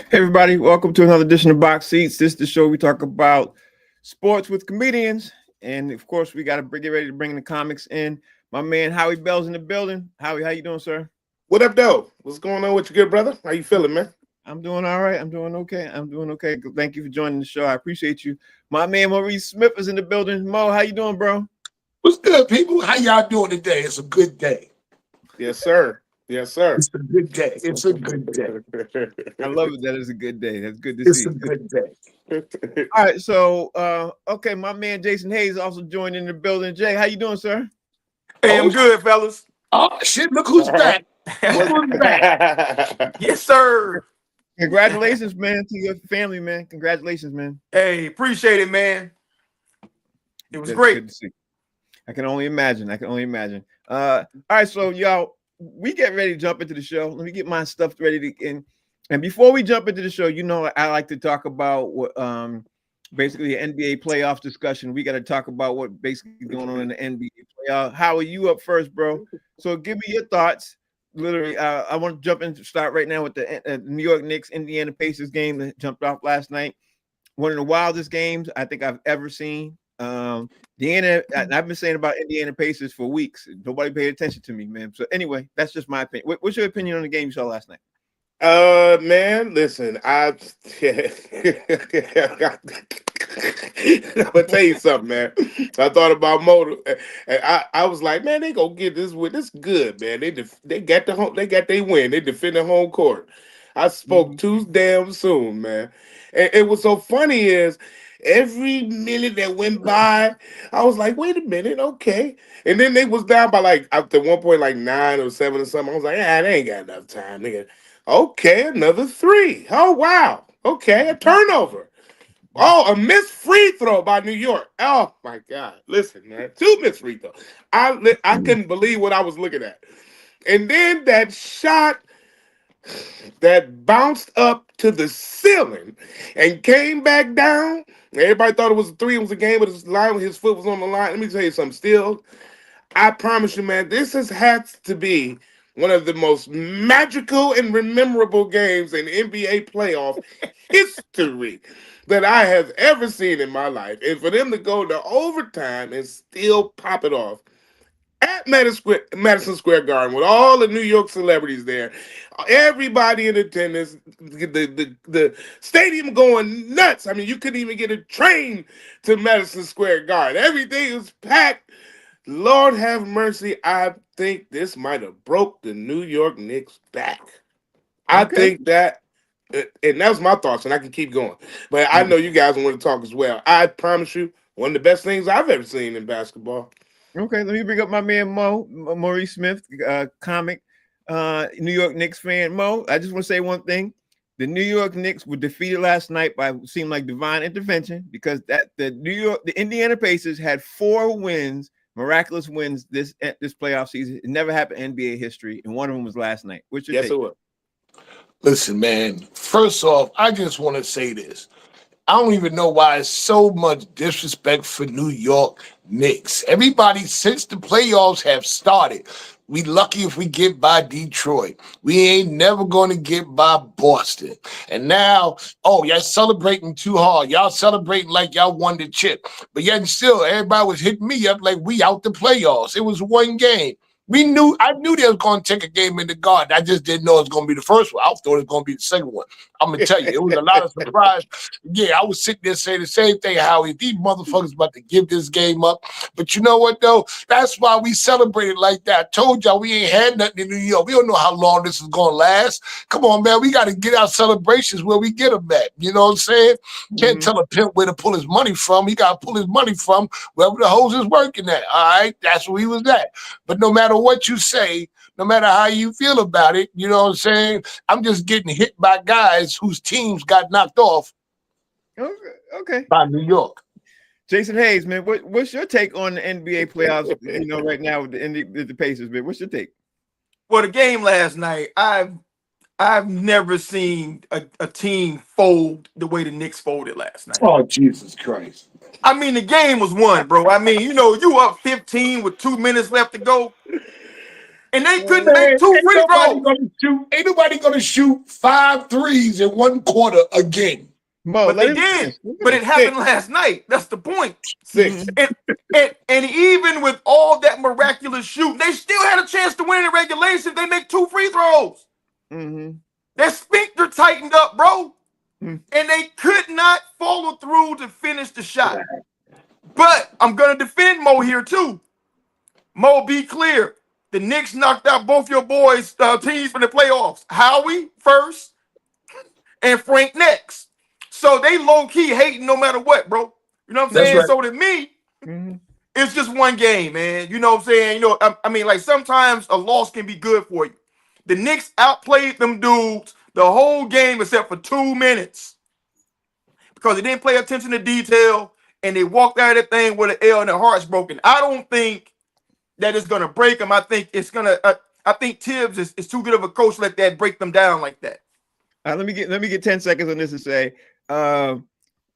Hey everybody, welcome to another edition of Box Seats. This is the show we talk about sports with comedians, and of course, we got to get ready to bring the comics in. My man Howie Bell's in the building. Howie, how you doing, sir? What up, though? What's going on with you, good brother? How you feeling, man? I'm doing all right. I'm doing okay. Thank you for joining the show. I appreciate you. My man Maurice Smith is in the building. Mo, how you doing, bro? What's good, people? How y'all doing today? It's a good day. Yes, sir. Yes, sir. It's a good day. It's a good day. I love it. That is a good day. That's good to It's see. a good day. All right, so okay, my man Jason Hayes also joined in the building. Jay, how you doing, sir? Hey, I'm good, fellas. Oh shit! Look who's back. Look who's back. Yes, sir. Congratulations, man, to your family, man. Congratulations, man. Hey, appreciate it, man. It was That's great. good to see. I can only imagine. All right, so y'all, we get ready to jump into the show. Let me get my stuff ready to and before we jump into the show, you know, I like to talk about what basically an NBA playoff discussion. We got to talk about what basically going on in the NBA playoff. How are you up first, bro? So give me your thoughts. Literally, I want to jump in to start right now with the New York Knicks Indiana Pacers game that jumped off last night. One of the wildest games I think I've ever seen. I've been saying about Indiana Pacers for weeks. Nobody paid attention to me, man. So anyway, that's just my opinion. What's your opinion on the game you saw last night? Man, listen, I'm gonna tell you something, man. I thought about Motor, and I was like, man, they gonna get this with this good, man. They got they win. They defended home court. I spoke too damn soon, man. And what's so funny is every minute that went by, I was like, wait a minute, okay. And then they was down by like after one point, like 9 or 7 or something. I was like, they ain't got enough time, nigga. Okay, another 3. Oh wow. Okay, a turnover. Oh, a missed free throw by New York. Oh my God. Listen, man. 2 missed free throws. I couldn't believe what I was looking at. And then that shot that bounced up to the ceiling and came back down. Everybody thought it was a 3, it was a game, but his foot was on the line. Let me tell you something. Still, I promise you, man, this has had to be one of the most magical and memorable games in NBA playoff history that I have ever seen in my life. And for them to go to overtime and still pop it off at Madison Square Garden with all the New York celebrities there, everybody in attendance, the stadium going nuts. I mean, you couldn't even get a train to Madison Square Garden. Everything was packed. Lord have mercy. I think this might have broke the New York Knicks back. I think that, and that was my thoughts, and I can keep going. But I know you guys want to talk as well. I promise you, one of the best things I've ever seen in basketball. Okay, let me bring up my man Maurice Smith, comic, New York Knicks fan. Mo, I just want to say one thing. The New York Knicks were defeated last night by what seemed like divine intervention because the Indiana Pacers had 4 wins, miraculous wins this playoff season. It never happened in NBA history, and one of them was last night. What's your take? It was. Listen, man. First off, I just want to say this. I don't even know why it's so much disrespect for New York Knicks. Everybody, since the playoffs have started, we lucky if we get by Detroit. We ain't never going to get by Boston. And now, y'all celebrating too hard. Y'all celebrating like y'all won the chip. But yet still, everybody was hitting me up like we out the playoffs. It was one game. I knew they was going to take a game in the Garden. I just didn't know it was going to be the first one. I thought it was going to be the second one. I'm going to tell you, it was a lot of surprise. Yeah, I was sitting there saying the same thing, Howie. These motherfuckers about to give this game up. But you know what, though? That's why we celebrated like that. I told y'all we ain't had nothing in New York. We don't know how long this is going to last. Come on, man. We got to get our celebrations where we get them at. You know what I'm saying? Can't tell a pimp where to pull his money from. He got to pull his money from wherever the hose is working at. All right? That's where he was at. But no matter what you say, no matter how you feel about it, you know what I'm saying? I'm just getting hit by guys whose teams got knocked off by New York. Jason Hayes, man, what's your take on the NBA playoffs? You know, right now with the Pacers, man. What's your take? Well, the game last night, I've never seen a team fold the way the Knicks folded last night. Oh, Jesus Christ. I mean, the game was won, bro. I mean, you up 15 with 2 minutes left to go. and they couldn't Man, make 2 free throws. Ain't nobody gonna shoot 5 threes in 1 quarter again. Mo, But let they him did. finish. But it happened last night. That's the point. 6. And even with all that miraculous shooting, they still had a chance to win in regulation. They make 2 free throws. Mm-hmm. Their sphincter tightened up, bro. Mm. And they could not follow through to finish the shot. But I'm going to defend Mo here too. Mo, be clear. The Knicks knocked out both your boys' teams from the playoffs. Howie first and Frank next. So they low-key hating no matter what, bro. You know what I'm That's saying? right. So to me, Mm-hmm. it's just one game, man. You know what I'm saying? You know, I mean, like sometimes a loss can be good for you. The Knicks outplayed them dudes the whole game except for 2 minutes because they didn't pay attention to detail and they walked out of that thing with an L and their hearts broken. I don't think that it's gonna break them. I think it's gonna. I think Tibbs is too good of a coach to let that break them down like that. Let me get 10 seconds on this to say,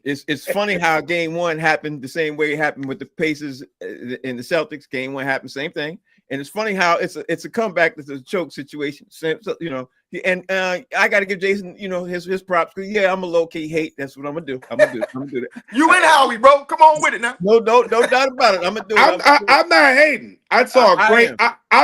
it's funny how game 1 happened the same way it happened with the Pacers and the Celtics. Game 1 happened, same thing. And it's funny how it's a comeback. It's a choke situation. So, you know, and I got to give Jason, you know, his props. Because, yeah, I'm a low-key hate. That's what I'm going to do. I'm going to do that. You and Howie, bro. Come on with it now. No doubt about it. I'm going to do it. I'm not hating. I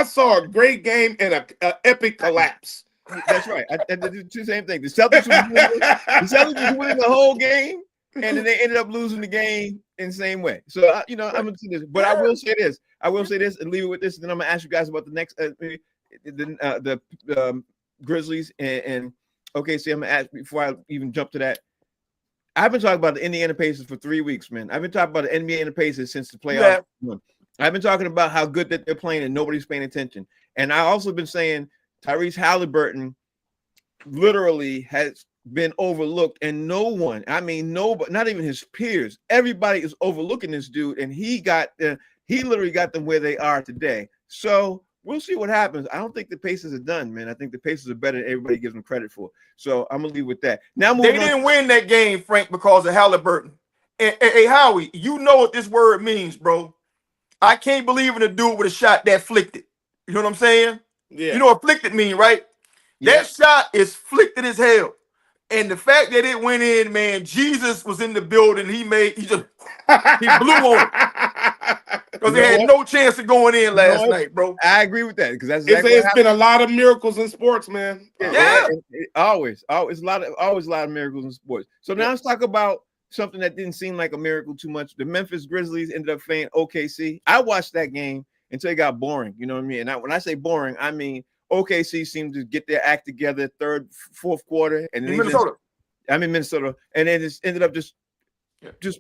saw a great game and a epic collapse. That's right. I did the same thing. The Celtics was winning the whole game, and then they ended up losing the game in the same way. So, you know, I'm going to see this. But I will say this. And leave it with this. And then I'm going to ask you guys about the next the Grizzlies and OKC. I'm going to ask before I even jump to that. I've been talking about the Indiana Pacers for 3 weeks, man. I've been talking about the NBA and the Pacers since the playoffs. Yeah. I've been talking about how good that they're playing and nobody's paying attention. And I also been saying Tyrese Haliburton literally has been overlooked, and no one, I mean, nobody, not even his peers, everybody is overlooking this dude, and he literally got them where they are today. So we'll see what happens. I don't think the Pacers are done, man. I think the Pacers are better than everybody gives them credit for. So I'm gonna leave with that. Now they didn't win that game, Frank, because of Haliburton. Hey, Howie, you know what this word means, bro. I can't believe in a dude with a shot that flicked it. You know what I'm saying? Yeah. You know what flicked it mean, right? Yeah. That shot is flicked as hell. And the fact that it went in, man, Jesus was in the building. He blew on it. Because they had no chance of going in last night, bro. I agree with that because that's exactly it's been a lot of miracles in sports, man. Yeah. Always a lot of miracles in sports. So now let's talk about something that didn't seem like a miracle too much. The Memphis Grizzlies ended up playing OKC. I watched that game until it got boring. You know what I mean? And when I say boring, I mean OKC seemed to get their act together third, fourth quarter, and then Minnesota. And then just ended up just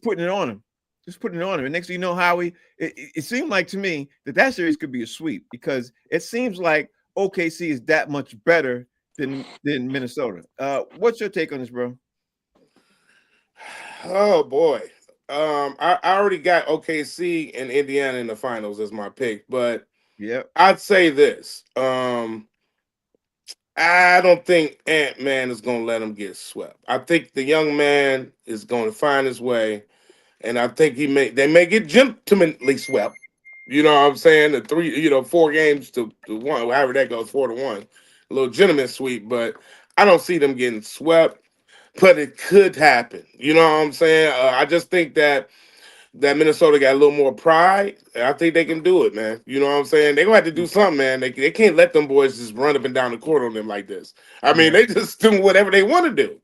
putting it on them. Just putting it on him. And next thing you know, Howie, it seemed like to me that series could be a sweep because it seems like OKC is that much better than Minnesota. What's your take on this, bro? Oh boy. I already got OKC and Indiana in the finals as my pick, but yeah, I'd say this. I don't think Ant-Man is going to let him get swept. I think the young man is going to find his way, and I think they may get gentlemanly swept. You know what I'm saying? 4 games to 1, however that goes, 4-1, a little gentleman sweep. But I don't see them getting swept. But it could happen. You know what I'm saying? I just think that Minnesota got a little more pride. I think they can do it, man. You know what I'm saying? They're going to have to do something, man. They can't let them boys just run up and down the court on them like this. I mean, they just do whatever they want to do.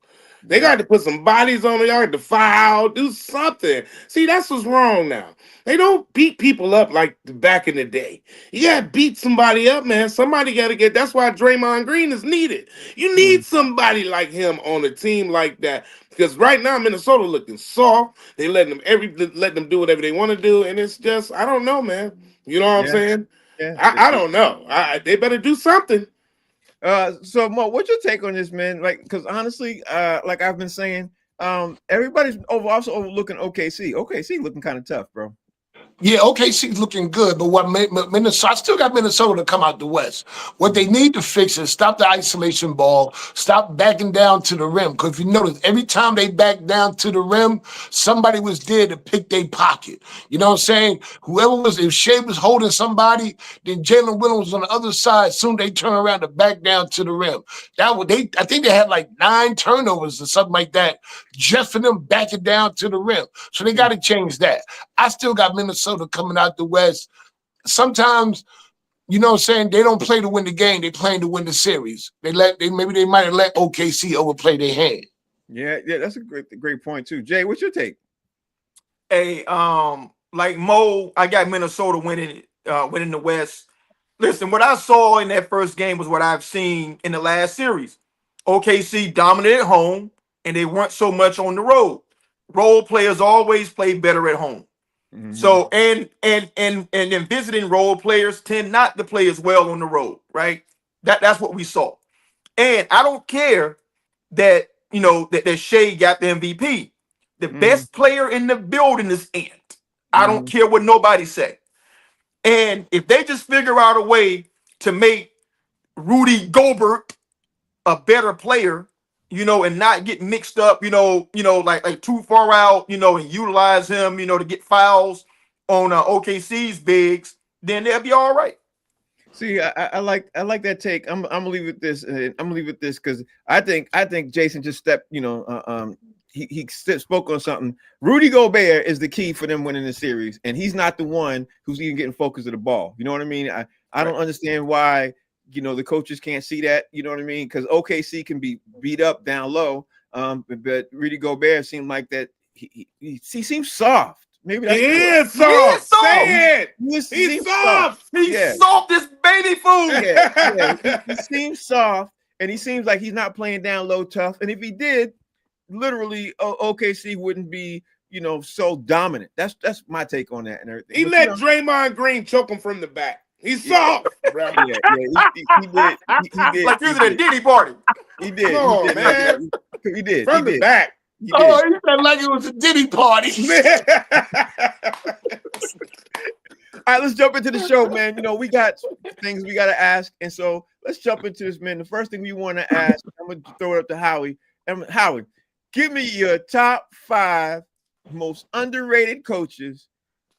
They got to put some bodies on the yard, to foul, do something. See, that's what's wrong now. They don't beat people up like back in the day. You got to beat somebody up, man. Somebody got to get. That's why Draymond Green is needed. You need somebody like him on a team like that. Because right now, Minnesota looking soft. They let them do whatever they want to do. And it's just, I don't know, man. You know what I'm saying? Yeah. I don't know. They better do something. So Mo, what's your take on this, man? Like, because honestly, like I've been saysaying, everybody's also overlooking OKC. OKC looking kind of tough, bro. Yeah, OKC's looking good, but what Minnesota? I still got Minnesota to come out the West. What they need to fix is stop the isolation ball, stop backing down to the rim. Because if you notice, every time they back down to the rim, somebody was there to pick their pocket. You know what I'm saying? Whoever was, if Shea was holding somebody, then Jalen Williams was on the other side. Soon they turn around to back down to the rim. That would they. I think they had like 9 turnovers or something like that, just for them backing down to the rim. So they got to change that. I still got Minnesota coming out the West. Sometimes, you know what I'm saying, they don't play to win the game, they playing to win the series. Maybe they might have let OKC overplay their hand. Yeah, that's a great point too. Jay, what's your take? Hey, like Mo, I got Minnesota winning the West. Listen, what I saw in that first game was what I've seen in the last series. OKC dominated home, and they weren't so much on the road. Role players always play better at home. Mm-hmm. So and then visiting role players tend not to play as well on the road, right? That's what we saw. And I don't care that that Shea got the MVP. The best player in the building is Ant. I don't care what nobody say. And if they just figure out a way to make Rudy Gobert a better player, and not get mixed up, like too far out, and utilize him, to get fouls on OKC's bigs, then they'll be all right. See, I like that take. I'm gonna leave with this. I'm gonna leave with this because I think Jason just stepped. He spoke on something. Rudy Gobert is the key for them winning the series, and he's not the one who's even getting focus of the ball. You know what I mean? I don't understand why the coaches can't see that. You know what I mean? Because OKC can be beat up down low, but Rudy Gobert seemed like that. He seems soft. Maybe that's soft. Say it. He's soft. He's soft as baby food. He seems soft, and he seems like he's not playing down low tough. And if he did, literally, OKC wouldn't be, so dominant. That's my take on that and everything. He let Draymond Green choke him from the back. He's soft, bro. He did. Like he was at a Diddy party. He did. Oh, man. He did. From the back. He said like it was a Diddy party. All right, let's jump into the show, man. We got things we got to ask. And so let's jump into this, man. The first thing we want to ask, I'm going to throw it up to Howie. Howie, give me your top 5 most underrated coaches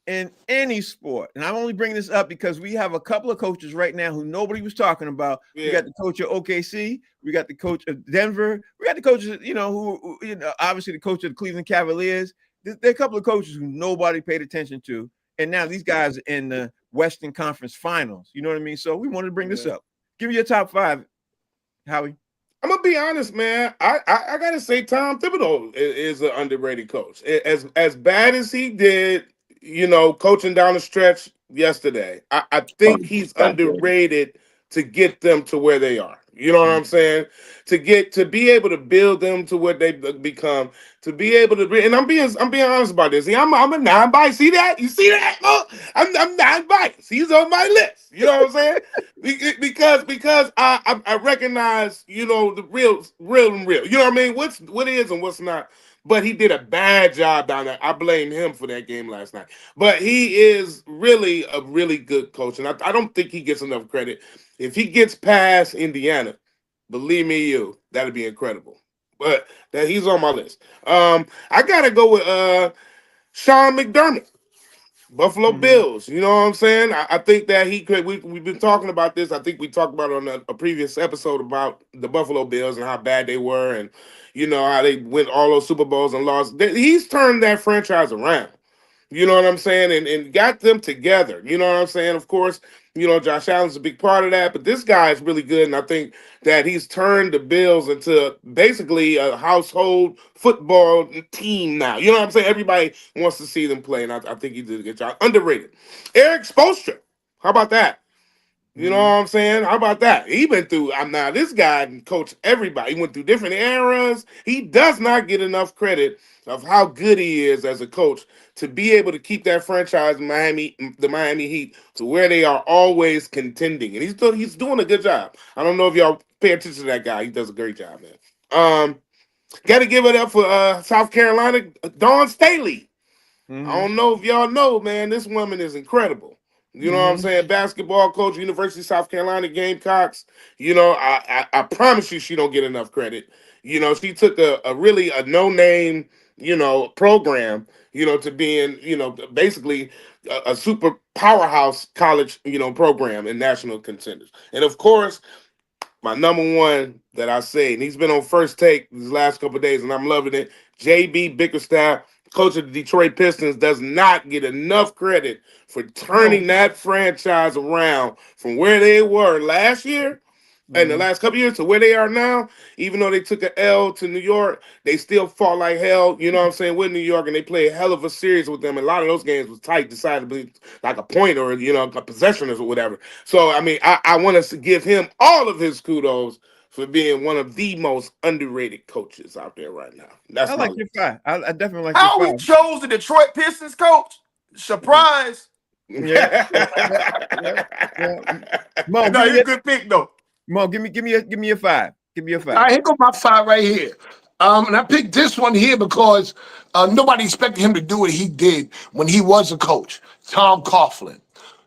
in any sport. And I'm only bringing this up because we have a couple of coaches right now who nobody was talking about. Yeah. We got the coach of OKC. We got the coach of Denver. We got the coaches, who obviously the coach of the Cleveland Cavaliers. There are a couple of coaches who nobody paid attention to. And now these guys are in the Western Conference Finals. You know what I mean? So we wanted to bring this up. Give me your top 5, Howie. I'm gonna be honest, man. I gotta say Tom Thibodeau is an underrated coach. As bad as he did, coaching down the stretch yesterday, I think he's underrated to get them to where they are. You know what I'm saying? To be able to build them to what they become, to be able to, and I'm being honest about this. See, I'm a non-biased. See that? You see that? Oh, I'm non-biased. He's on my list. You know what I'm saying? because I recognize, the real and real. You know what I mean? What is and what's not. But he did a bad job down there. I blame him for that game last night. But he is really a really good coach, and I don't think he gets enough credit. If he gets past Indiana, believe me, that'd be incredible. But that he's on my list. I gotta go with Sean McDermott, Buffalo Bills. You know what I'm saying? I think that he could. We've been talking about this. I think we talked about it on a previous episode about the Buffalo Bills and how bad they were, and how they went all those Super Bowls and lost. He's turned that franchise around. You know what I'm saying? And got them together. You know what I'm saying? Of course, Josh Allen's a big part of that, but this guy is really good, and I think that he's turned the Bills into basically a household football team now. You know what I'm saying? Everybody wants to see them play, and I think he did a good job. Underrated. Eric Spoelstra. How about that? You know what I'm saying? How about that? He been through, now this guy can coach everybody. He went through different eras. He does not get enough credit of how good he is as a coach to be able to keep that franchise, the Miami Heat, to where they are always contending. And he's doing a good job. I don't know if y'all pay attention to that guy. He does a great job, man. Got to give it up for South Carolina, Dawn Staley. I don't know if y'all know, man, this woman is incredible. You know what I'm saying? Basketball coach, University of South Carolina Gamecocks. You know, I promise you she don't get enough credit. You know, she took a really a no-name, program, to being, basically a super powerhouse college, program and national contenders. And of course, my number one that I say, and he's been on First Take these last couple of days, and I'm loving it. JB Bickerstaff, coach of the Detroit Pistons, does not get enough credit for turning that franchise around from where they were last year and the last couple of years to where they are now. Even though they took an L to New York, they still fought like hell, you know what I'm saying, with New York, and they played a hell of a series with them. And a lot of those games was tight, decidedly like a point or, a possession or whatever. So, I mean, I want us to give him all of his kudos for being one of the most underrated coaches out there right now. That's I like your five. I definitely like How your we five. chose the Detroit Pistons coach? Surprise. Yeah. Mo, No, you're a good pick though. Mo, give me a five. Give me a All five. right, here go my 5 right here. And I picked this one here because nobody expected him to do what he did when he was a coach. Tom Coughlin.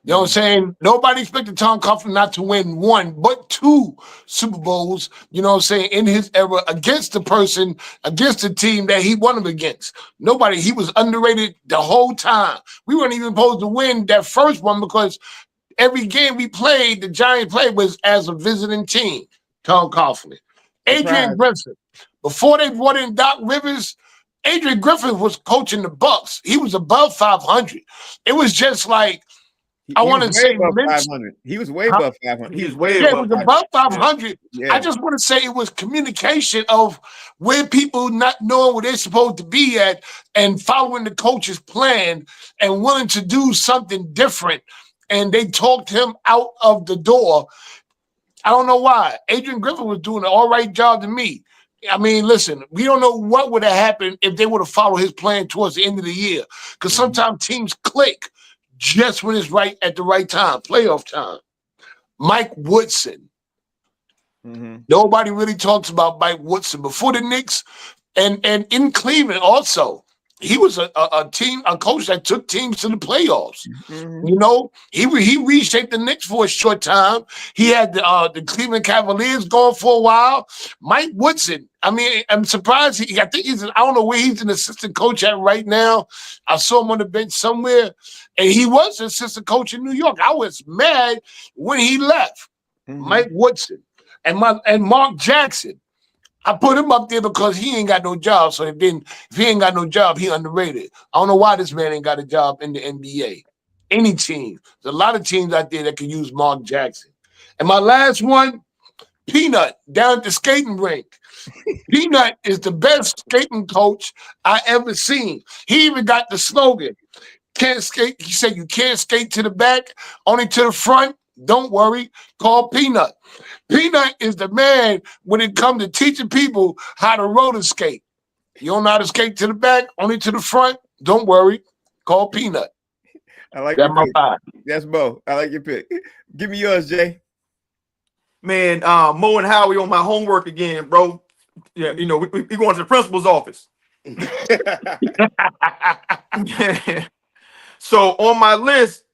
You know what I'm saying? Nobody expected Tom Coughlin not to win 1 but 2 Super Bowls, you know what I'm saying, in his era against the team that he won them against. Nobody, he was underrated the whole time. We weren't even supposed to win that first one because every game we played, the Giants played was as a visiting team. Tom Coughlin. Adrian Griffin. Before they brought in Doc Rivers, Adrian Griffin was coaching the Bucks. He was above 500. It was just like, I want to say above 500. He was way above 500. He was way it above was above 500. Yeah. I just want to say it was communication of where people not knowing where they're supposed to be at and following the coach's plan and willing to do something different. And they talked him out of the door. I don't know why. Adrian Griffin was doing an all right job to me. I mean, listen, we don't know what would have happened if they would have followed his plan towards the end of the year. Because sometimes teams click just when it's right at the right time, playoff time. Mike Woodson. Nobody really talks about Mike Woodson before the Knicks and in Cleveland also. He was a coach that took teams to the playoffs. You know, he reshaped the Knicks for a short time. He had the Cleveland Cavaliers going for a while. Mike Woodson, I mean, I'm surprised. I don't know where he's an assistant coach at right now. I saw him on the bench somewhere, and he was an assistant coach in New York. I was mad when he left. Mike Woodson and Mark Jackson. I put him up there because he ain't got no job. So if he ain't got no job, he underrated. I don't know why this man ain't got a job in the NBA. Any team. There's a lot of teams out there that can use Mark Jackson. And my last one, Peanut, down at the skating rink. Peanut is the best skating coach I ever seen. He even got the slogan. Can't skate. He said you can't skate to the back, only to the front. Don't worry. Call Peanut. Peanut is the man when it comes to teaching people how to roller skate. You don't know how to skate to the back, only to the front. Don't worry. Call Peanut. I like That's your pick. my 5. That's Bo. I like your pick. Give me yours, Jay. Man, Mo and Howie on my homework again, bro. Yeah, we going to the principal's office. So on my list,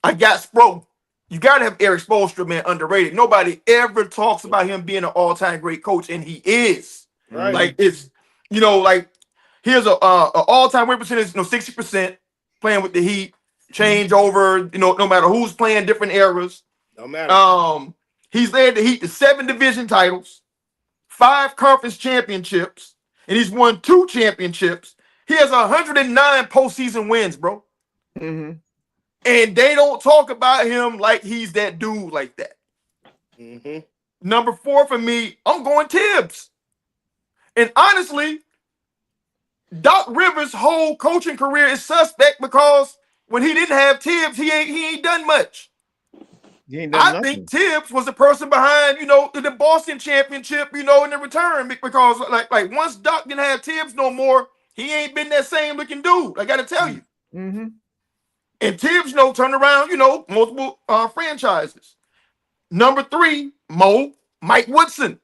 I got Sproul. You got to have Eric Spoelstra, man, underrated. Nobody ever talks about him being an all-time great coach, and he is. Right. Like, it's, like, here's a all-time win percentage, 60%, playing with the Heat, change over, no matter who's playing different eras. No matter. He's led the Heat to 7 division titles, 5 conference championships, and he's won 2 championships. He has 109 postseason wins, bro. And they don't talk about him like he's that dude like that. Number 4 for me, I'm going Tibbs. And honestly, Doc Rivers' whole coaching career is suspect because when he didn't have Tibbs, he ain't done much. I think Tibbs was the person behind, the Boston championship, in the return, because like once Doc didn't have Tibbs no more, he ain't been that same looking dude. I got to tell you. And Tibbs, turned around, multiple franchises. Number 3, Mike Woodson.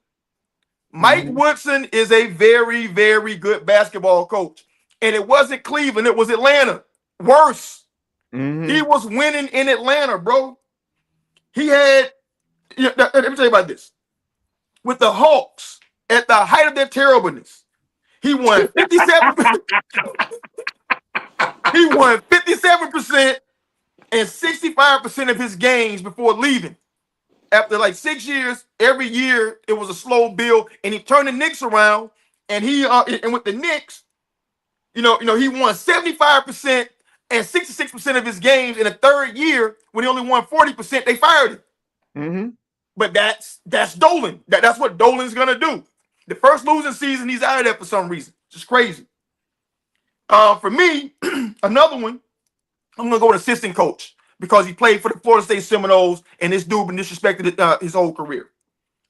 Mike Woodson is a very, very good basketball coach. And it wasn't Cleveland, it was Atlanta. Worse. Mhm. He was winning in Atlanta, bro. He had, let me tell you about this. With the Hawks, at the height of their terribleness, he won 57%. He won 57% and 65% of his games before leaving. After like 6 years, every year it was a slow build, and he turned the Knicks around. And and with the Knicks, he won 75% and 66% of his games in the third year. When he only won 40%, they fired him. Mm-hmm. But that's Dolan. That's what Dolan's gonna do. The first losing season, he's out of there for some reason. Just crazy. For me, another one, I'm gonna go with assistant coach because he played for the Florida State Seminoles, and this dude been disrespected his whole career.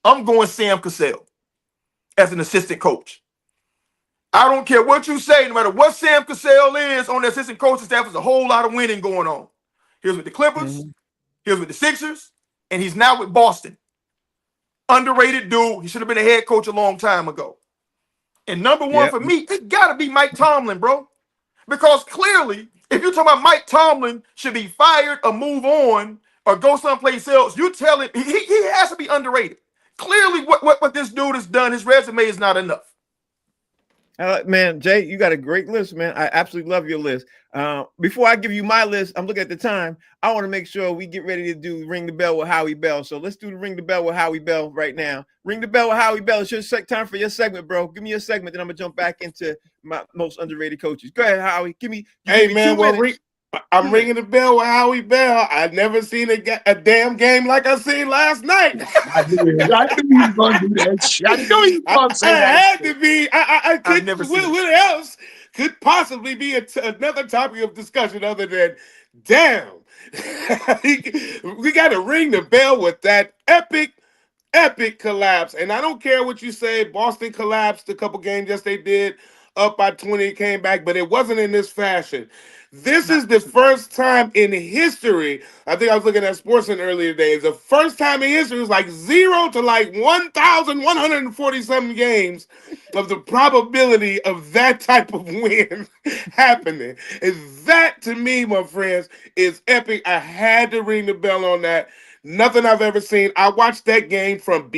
I'm going Sam Cassell as an assistant coach. I don't care what you say, no matter what Sam Cassell is on the assistant coaching staff, there's a whole lot of winning going on. Here's with the Clippers, here's with the Sixers, and he's now with Boston. Underrated dude. He should have been a head coach a long time ago. And number one for me, it got to be Mike Tomlin, bro. Because clearly, if you're talking about Mike Tomlin should be fired or move on or go someplace else, you tell him he has to be underrated. Clearly, what this dude has done, his resume is not enough. Man, Jay, you got a great list, man. I absolutely love your list. Before I give you my list, I'm looking at the time. I want to make sure we get ready to do Ring the Bell with Howie Bell. So let's do the Ring the Bell with Howie Bell right now. Ring the Bell with Howie Bell. It's your time for your segment, bro. Give me your segment, then I'm going to jump back into my most underrated coaches. Go ahead, Howie. Hey, man, I'm ringing the bell with Howie Bell. I've never seen a damn game like I seen last night. I knew he was going to do that shit. I knew he was going to say that. Had to be. I I've never seen what else could possibly be another topic of discussion other than, damn, we got to ring the bell with that epic collapse. And I don't care what you say. Boston collapsed a couple games. Yes, they did. Up by 20, came back, but it wasn't in this fashion. This is the first time in history. I think I was looking at Sportsman earlier today. It's the first time in history. It was like 0 to like 1,147 games of the probability of that type of win happening. And that, to me, my friends, is epic. I had to ring the bell on that. Nothing I've ever seen. I watched that game from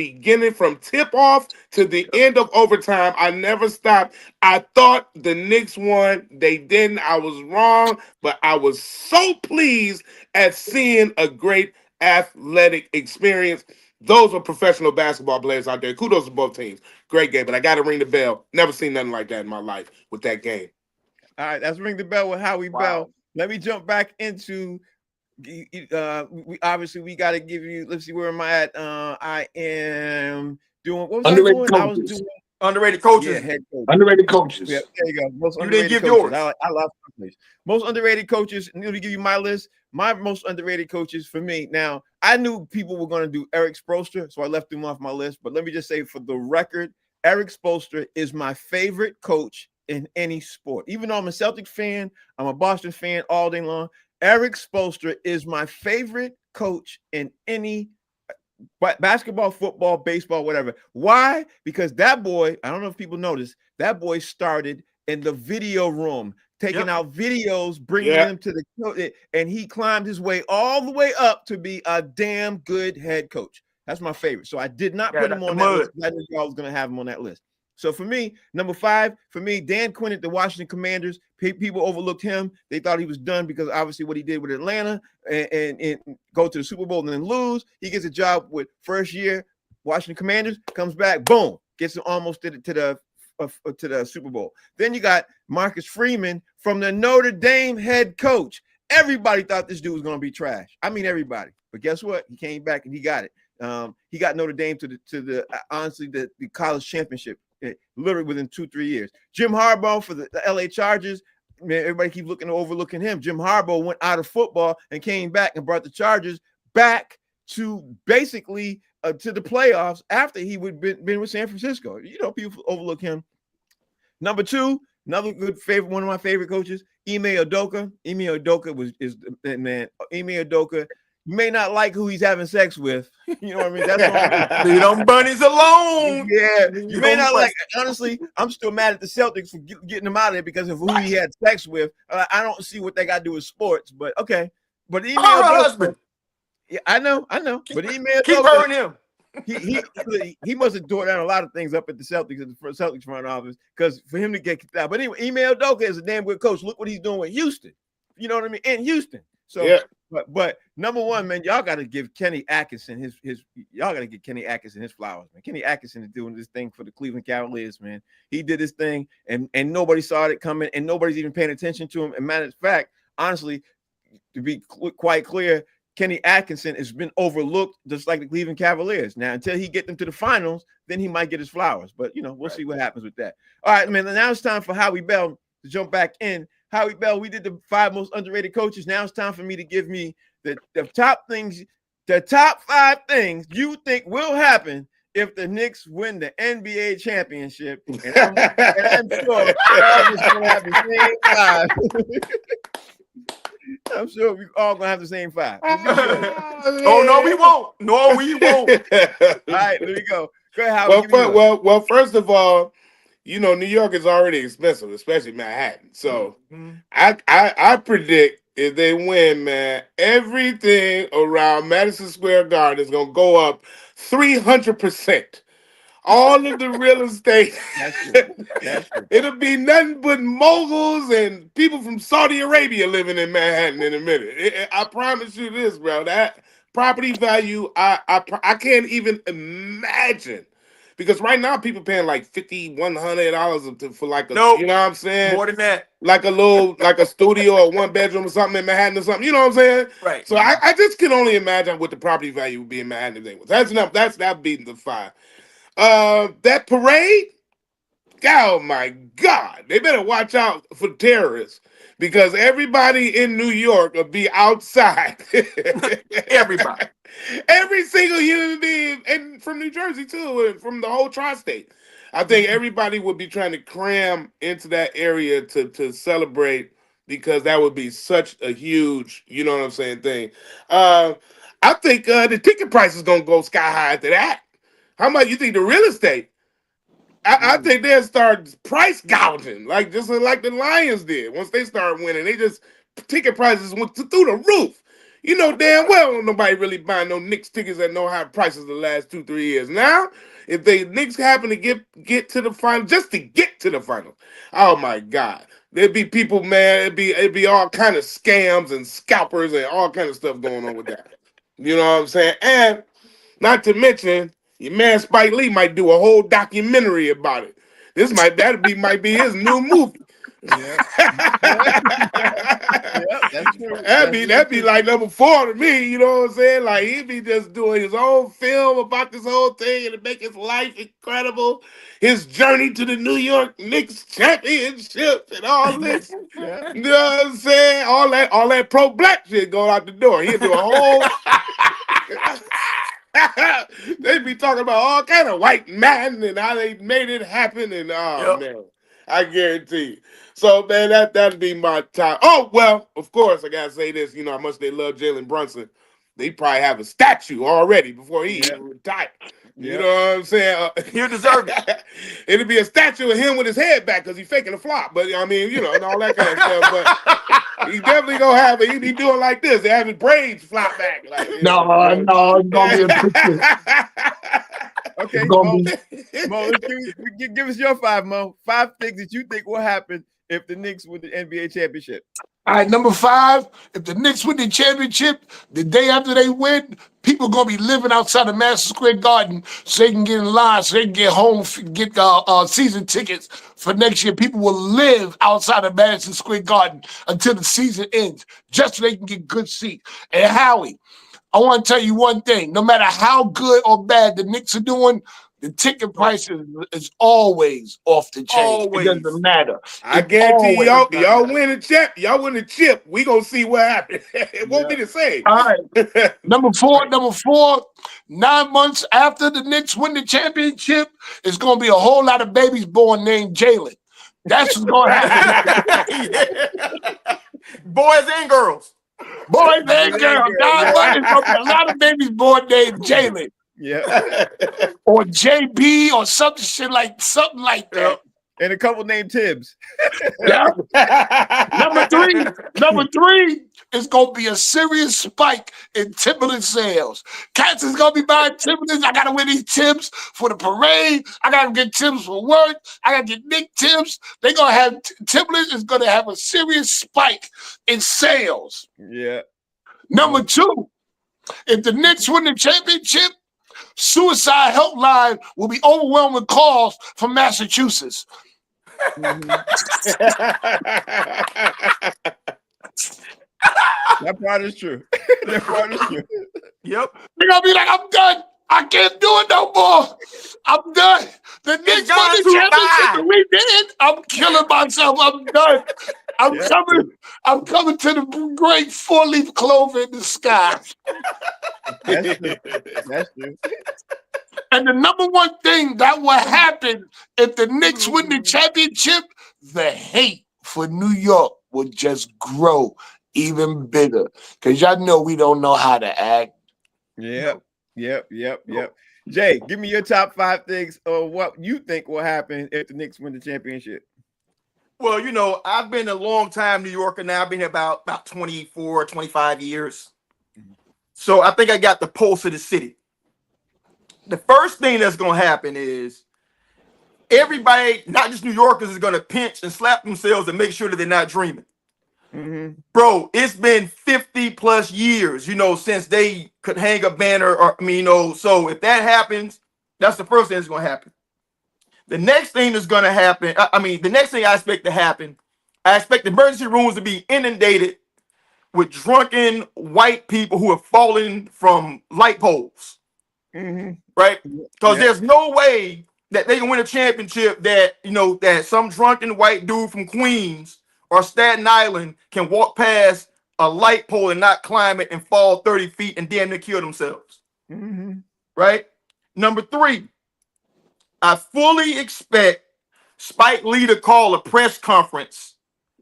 tip-off to the end of overtime. I never stopped. I thought the Knicks won. They didn't. I was wrong, but I was so pleased at seeing a great athletic experience. Those are professional basketball players out there. Kudos to both teams. Great game, but I got to ring the bell. Never seen nothing like that in my life with that game. All right, that's Ring the Bell with Howie Bell. Let me jump back into we got to give you. Let's see, where am I at? I am doing what was underrated I doing? coaches. I was doing underrated coaches. Yeah, head coach. Underrated coaches. Yeah, there you go. Most you underrated didn't give coaches. yours. I love coaches. Most underrated coaches. Let me give you my list. My most underrated coaches for me. Now, I knew people were going to do Eric Spoelstra, so I left him off my list. But let me just say, for the record, Eric Spoelstra is my favorite coach in any sport. Even though I'm a Celtics fan, I'm a Boston fan all day long. Eric Spoelstra is my favorite coach in any basketball, football, baseball, whatever. Why? Because that boy, I don't know if people notice, that boy started in the video room, taking out videos, bringing them to the, and he climbed his way all the way up to be a damn good head coach. That's my favorite. So I did not put him on that list. I knew y'all was going to have him on that list. So for me, number 5, for me, Dan Quinn at the Washington Commanders. People overlooked him. They thought he was done because obviously what he did with Atlanta and go to the Super Bowl and then lose. He gets a job with first year Washington Commanders, comes back, boom, gets almost to the Super Bowl. Then you got Marcus Freeman from the Notre Dame head coach. Everybody thought this dude was going to be trash. I mean, everybody. But guess what? He came back and he got it. He got Notre Dame to the honestly the college championship. Literally within 2-3 years. Jim Harbaugh for the LA Chargers. Man, everybody keeps overlooking him. Jim Harbaugh went out of football and came back and brought the Chargers back to basically to the playoffs after he would been with San Francisco. You know, people overlook him. Number 2, another good favorite, one of my favorite coaches, Ime Udoka. Ime Udoka is the man. Ime Udoka. You may not like who he's having sex with. You know what I mean? That's all. Leave them bunnies alone. Yeah, Leave you may them not bunnies. like. Honestly, I'm still mad at the Celtics for getting him out of there because of who he had sex with. I don't see what they got to do with sports, but okay. But email Her Doka. husband. Yeah, I know. But email Keep Doka, her and him. he must have tore down a lot of things up at the Celtics front office because for him to get kicked out. But anyway, email Doka is a damn good coach. Look what he's doing with Houston. You know what I mean? In Houston. So, Yeah. but number one, man, y'all got to give Kenny Atkinson his y'all got to give Kenny Atkinson his flowers, man. Kenny Atkinson is doing this thing for the Cleveland Cavaliers, man. He did his thing, and nobody saw it coming, and nobody's even paying attention to him. And matter of fact, honestly, to be quite clear, Kenny Atkinson has been overlooked just like the Cleveland Cavaliers. Now, until he get them to the finals, then he might get his flowers. But, we'll see what happens with that. All right, man, now it's time for Howie Bell to jump back in. Howie Bell, we did the 5 most underrated coaches. Now it's time for me to give me the top 5 things you think will happen if the Knicks win the NBA championship. And I'm sure all of us going to have the same 5. I'm sure we all gonna have the same 5. Oh no, we won't. No, we won't. All right, there we go. Go ahead, Howie. Well, first of all, New York is already expensive, especially Manhattan. So I predict if they win, man, everything around Madison Square Garden is gonna go up 300%. All of the real estate. That's true. It'll be nothing but moguls and people from Saudi Arabia living in Manhattan in a minute. I promise you this, bro. That property value, I can't even imagine. Because right now people paying like $5,100 for like a, Nope. you know what I'm saying? More than that. Like a studio or 1 bedroom or something in Manhattan or something. You know what I'm saying? Right. So I just can only imagine what the property value would be in Manhattan if they was. That's enough. That beating the 5. That parade, oh my God, they better watch out for terrorists because everybody in New York will be outside. Everybody. Every single human being, and from New Jersey too, and from the whole tri-state. I think everybody would be trying to cram into that area to celebrate because that would be such a huge, you know what I'm saying, thing. I think the ticket price is going to go sky high after that. How much you think the real estate? I think they'll start price gouging, just like the Lions did. Once they start winning, ticket prices went through the roof. You know damn well nobody really buying no Knicks tickets at no high prices the last 2-3 years. Now, if the Knicks happen to get to the final, just to get to the final, oh my God, there'd be people, man. It'd be all kind of scams and scalpers and all kind of stuff going on with that. You know what I'm saying? And not to mention, your man Spike Lee might do a whole documentary about it. Might be his new movie. That's true. That'd be like number 4 to me. You know what I'm saying? Like he'd be just doing his own film about this whole thing and to make his life incredible. His journey to the New York Knicks championship and all this. You know what I'm saying? All that pro-black shit going out the door. He'd do a whole. They be talking about all kind of white man and how they made it happen and man, I guarantee you. So man, that'd be my time. Oh well, of course I gotta say this. How much they love Jalen Brunson. They probably have a statue already before he even retired. You know what I'm saying? You deserve it. It'll be a statue of him with his head back because he's faking a flop. But I mean, and all that kind of stuff. But he's definitely gonna have it. He'd be doing like this. They have his braids flop back. Like, no, it's gonna be a picture. Okay, Mo, give us your 5, Mo. 5 things that you think will happen if the Knicks win the NBA championship. All right, number 5, if the Knicks win the championship, the day after they win, people going to be living outside of Madison Square Garden so they can get in line, so they can get home, get season tickets for next year. People will live outside of Madison Square Garden until the season ends, just so they can get good seats. And Howie, I want to tell you one thing. No matter how good or bad the Knicks are doing, the ticket price is always off the chain. Always. It doesn't matter. I guarantee y'all win a chip. Y'all win a chip. We gonna see what happens. It won't be the same. All right. Number four. 9 months after the Knicks win the championship, it's gonna be a whole lot of babies born named Jalen. That's what's gonna happen. Boys and girls. Boys and girls. God, but it's gonna be a lot of babies born named Jalen Yeah. or JB or something like that. And a couple named Tibbs. Yeah. Number three is gonna be a serious spike in Timberland sales. Cats is gonna be buying Timberlands. I gotta wear these Timbs for the parade. I gotta get Timbs for work. I gotta get Nick Timbs. They gonna have Timberlands is gonna have a serious spike in sales. Yeah. Number two, if the Knicks win the championship, suicide helpline will be overwhelmed with calls from Massachusetts. That part is true. That part is true. Yep. They're gonna be like, I'm done. I can't do it no more. I'm done. The Knicks won the championship and we did. I'm killing myself. I'm done. I'm coming to the great four-leaf clover in the sky. That's true. That's true. And the number one thing that will happen if the Knicks win the championship, the hate for New York will just grow even bigger. Because y'all know we don't know how to act. Yep. Jay, give me your top 5 things of what you think will happen if the Knicks win the championship. Well, you know, I've been a long time New Yorker now. I've been here about 24, 25 years. So I think I got the pulse of the city. The first thing that's going to happen is everybody, not just New Yorkers, is going to pinch and slap themselves and make sure that they're not dreaming. Mm-hmm. Bro, it's been 50 plus years, you know, since they could hang a banner or, I mean, you know, so if that happens, that's the first thing that's going to happen. The next thing that's going to happen, the next thing I expect to happen, I expect the emergency rooms to be inundated with drunken white people who have fallen from light poles. Mm-hmm. Right? Because there's no way that they can win a championship that, you know, that some drunken white dude from Queens or Staten Island can walk past a light pole and not climb it and fall 30 feet and damn near kill themselves. Mm-hmm. Right? Number 3, I fully expect Spike Lee to call a press conference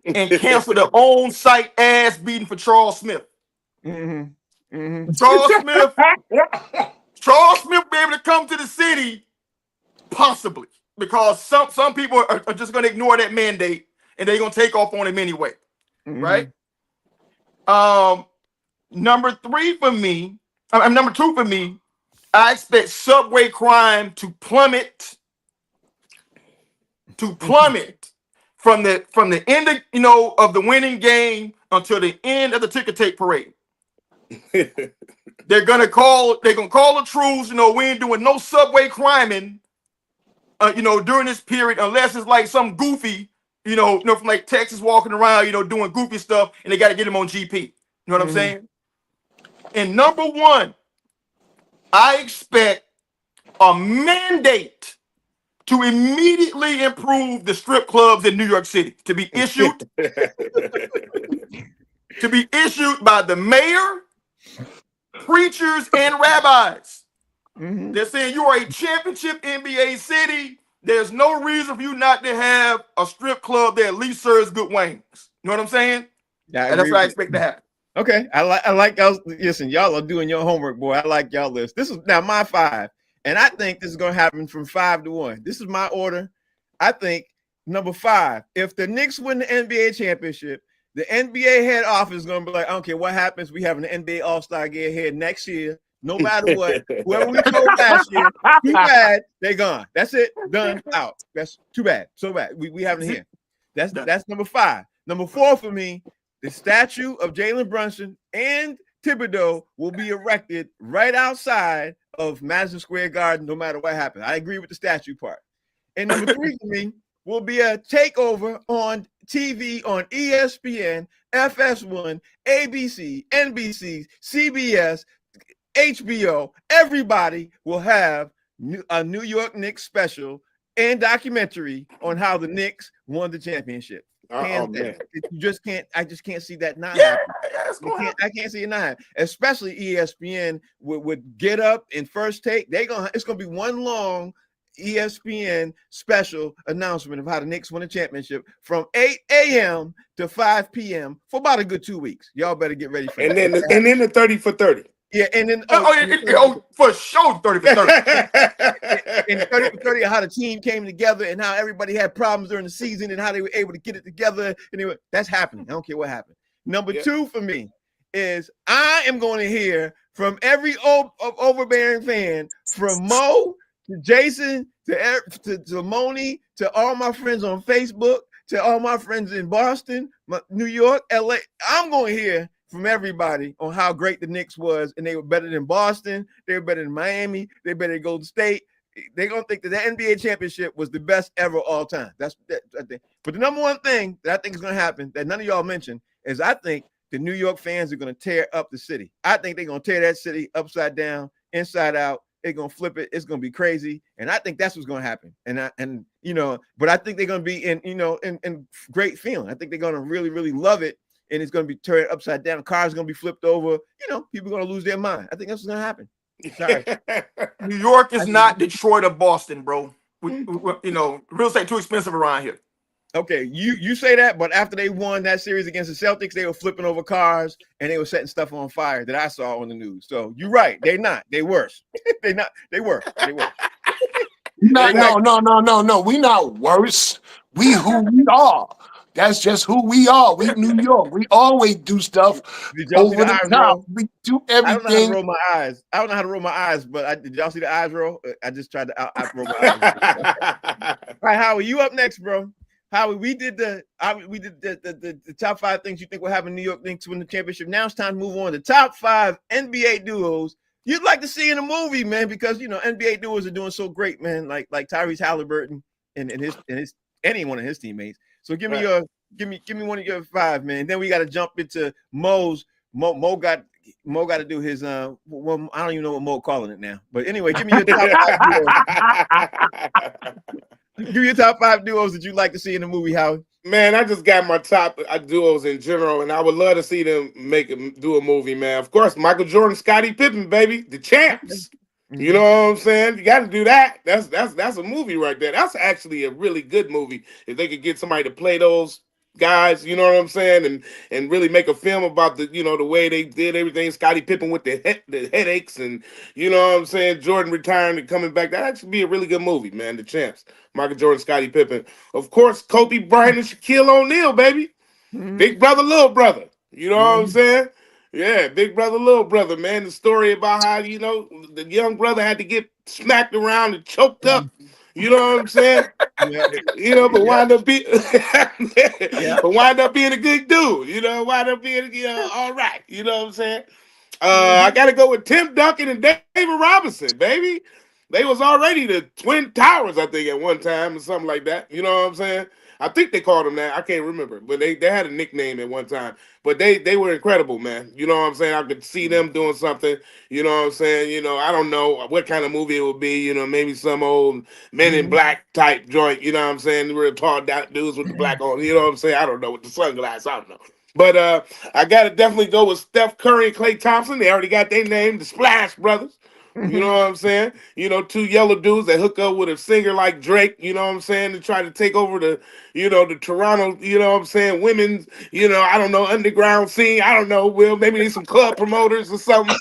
and cancel the on-site ass beating for Charles Smith. Mm-hmm. Mm-hmm. Charles Smith be able to come to the city, possibly, because some people are just going to ignore that mandate and they're going to take off on him anyway, right? Number 2 for me, I expect subway crime to plummet from the end of, you know, of the winning game until the end of the ticker tape parade. They're gonna call a truce. You know, we ain't doing no subway criming, you know, during this period, unless it's like some goofy, you know, from like Texas walking around, you know, doing goofy stuff, and they got to get him on GP. You know what I'm saying? And number 1, I expect a mandate to immediately improve the strip clubs in New York City to be issued by the mayor, preachers, and rabbis. They're saying you are a championship NBA city. There's no reason for you not to have a strip club that at least serves good wings. You know what I'm saying? Yeah, and that's what I expect to happen. Okay, I like y'all. Listen, y'all are doing your homework, boy. I like y'all list. This is now my 5, and I think this is going to happen from 5 to 1. This is my order. I think number 5, if the Knicks win the NBA championship, the NBA head office is going to be like, I don't care what happens. We have an NBA All-Star game here next year. No matter what, whoever we told last year, too bad, they gone. That's it. Done. Out. That's too bad. So bad. We having it here. That's number 5. Number 4 for me, the statue of Jalen Brunson and Thibodeau will be erected right outside of Madison Square Garden, no matter what happens. I agree with the statue part. And number 3 for me will be a takeover on TV on ESPN, FS1, ABC, NBC, CBS, HBO. Everybody will have a New York Knicks special and documentary on how the Knicks won the championship. You just can't. I just can't see that not happening. I can't see it not happening. Especially ESPN would Get Up and First Take. It's gonna be one long ESPN special announcement of how the Knicks won a championship from 8 a.m. to 5 p.m. for about a good 2 weeks. Y'all better get ready for And that. then the 30 for 30. Yeah, and then For sure, 30 for 30. and 30 for 30, how the team came together and how everybody had problems during the season and how they were able to get it together. Anyway, that's happening. I don't care what happened. Number two for me is I am going to hear from every overbearing fan, from Mo to Jason to Moni, to all my friends on Facebook, to all my friends in Boston, New York, LA. I'm going to hear from everybody on how great the Knicks was, and they were better than Boston, they were better than Miami, they better than Golden State. They're gonna think that the NBA championship was the best ever all time. That's I think. But the number one thing that I think is gonna happen that none of y'all mentioned is I think the New York fans are gonna tear up the city. I think they're gonna tear that city upside down, inside out. They're gonna flip it. It's gonna be crazy, and I think that's what's gonna happen. And you know, but I think they're gonna be in great feeling. I think they're gonna really, really love it. And it's going to be turned upside down. Cars are going to be flipped over. You know, people are going to lose their mind. I think that's what's going to happen. Sorry. New York is not Detroit or Boston, bro. You know, real estate too expensive around here. Okay, you say that, but after they won that series against the Celtics, they were flipping over cars and they were setting stuff on fire that I saw on the news. So you're right. They're not. They worse. They were. No. We not worse. We who we are. That's just who we are. We New York. We always do stuff over the top. We do everything. I don't know how to roll my eyes. I don't know how to roll my eyes, but did y'all see the eyes roll? I just tried to roll my eyes. All right, Howie, you up next, bro. Howie, we did the top 5 things you think will happen in New York Knicks win the championship. Now it's time to move on to top 5 NBA duos you'd like to see in a movie, man, because you know NBA duos are doing so great, man. Like Tyrese Haliburton and his any one of his teammates. So give me one of your 5, man. Then we got to jump into Mo's. Mo got to do his well, I don't even know what Mo calling it now. But anyway, give me your top 5 duos. Give me your top 5 duos that you'd like to see in the movie, Howard. Man, I just got my top duos in general, and I would love to see them do a movie, man. Of course, Michael Jordan, Scottie Pippen, baby, the champs. Mm-hmm. You know what I'm saying? You got to do that. That's a movie right there. That's actually a really good movie if they could get somebody to play those guys. You know what I'm saying? And really make a film about the way they did everything. Scottie Pippen with the headaches, and you know what I'm saying? Jordan retiring and coming back. That actually be a really good movie, man. The champs. Michael Jordan, Scottie Pippen. Of course, Kobe Bryant and Shaquille O'Neal, baby. Mm-hmm. Big brother, little brother. You know what I'm saying? Yeah, big brother, little brother, man. The story about how, the young brother had to get smacked around and choked up. You know what I'm saying? Yeah. But wind up being a good dude. Wind up being, all right. You know what I'm saying? I got to go with Tim Duncan and David Robinson, baby. They was already the Twin Towers, I think, at one time or something like that. You know what I'm saying? I think they called them that. I can't remember. But they had a nickname at one time. But they were incredible, man. You know what I'm saying? I could see them doing something. You know what I'm saying? I don't know what kind of movie it would be. Maybe some old Men in Black type joint. You know what I'm saying? The real tall dudes with the black on. You know what I'm saying? I don't know. With the sunglasses. I don't know. But I got to definitely go with Steph Curry and Klay Thompson. They already got their name, the Splash Brothers. You know what I'm saying? 2 yellow dudes that hook up with a singer like Drake, you know what I'm saying, to try to take over the Toronto, you know what I'm saying, women's, I don't know, underground scene. I don't know, Will. Maybe need some club promoters or something.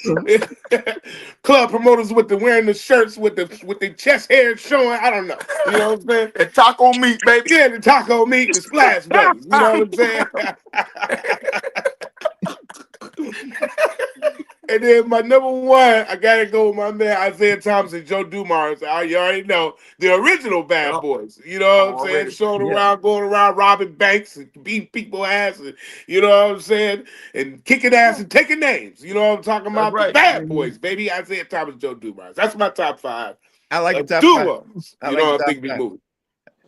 Club promoters with wearing the shirts with the chest hair showing. I don't know. You know what I'm saying? The taco meat, baby. Yeah, the taco meat, the Splash Brothers. You know what I'm saying? And then my number 1, I gotta go with my man Isaiah Thomas and Joe Dumars. You already know the original Bad Boys. You know what I'm saying? Showing around, going around, robbing banks and beating people ass, and you know what I'm saying, and kicking ass and taking names. You know what I'm talking about? Right. The Bad Boys, baby. Isaiah Thomas, Joe Dumars. That's my top 5. I like the top duos. 5. I think we movie.